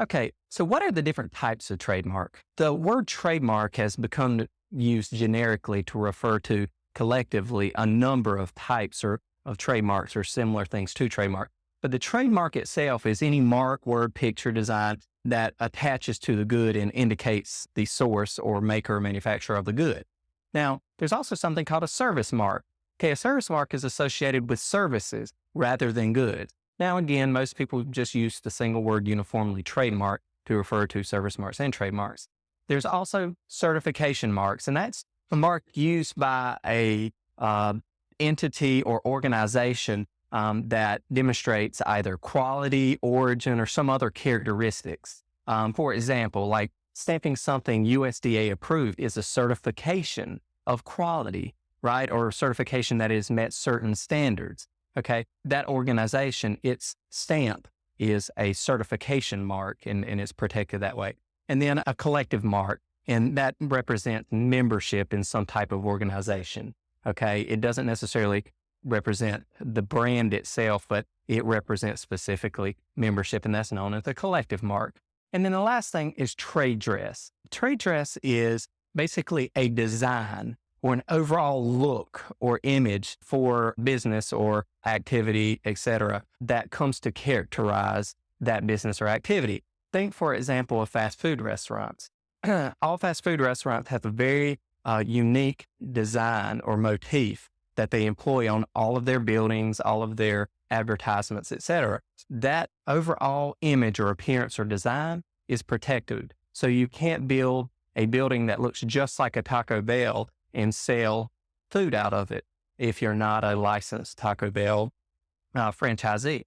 Okay, so what are the different types of trademark? The word trademark has become used generically to refer to collectively a number of types or of trademarks or similar things to trademark. But the trademark itself is any mark, word, picture, design that attaches to the good and indicates the source or maker or manufacturer of the good. Now, there's also something called a service mark. Okay, a service mark is associated with services rather than goods. Now, again, most people just use the single word uniformly trademark to refer to service marks and trademarks. There's also certification marks, and that's a mark used by a entity or organization that demonstrates either quality, origin, or some other characteristics. For example, like stamping something USDA approved is a certification of quality, right? Or a certification that has met certain standards. Okay. That organization, its stamp is a certification mark and it's protected that way. And then a collective mark, and that represents membership in some type of organization. Okay. It doesn't necessarily represent the brand itself, but it represents specifically membership, and that's known as the collective mark. And then the last thing is trade dress. Trade dress is basically a design or an overall look or image for business or activity, etc., that comes to characterize that business or activity. Think, for example, of fast food restaurants. All fast food restaurants have a very unique design or motif that they employ on all of their buildings, all of their advertisements, etc. That overall image or appearance or design is protected. So you can't build a building that looks just like a Taco Bell and sell food out of it if you're not a licensed Taco Bell franchisee.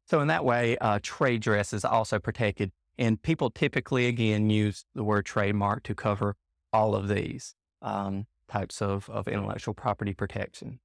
So in that way, trade dress is also protected. And people typically, again, use the word trademark to cover all of these types of intellectual property protection.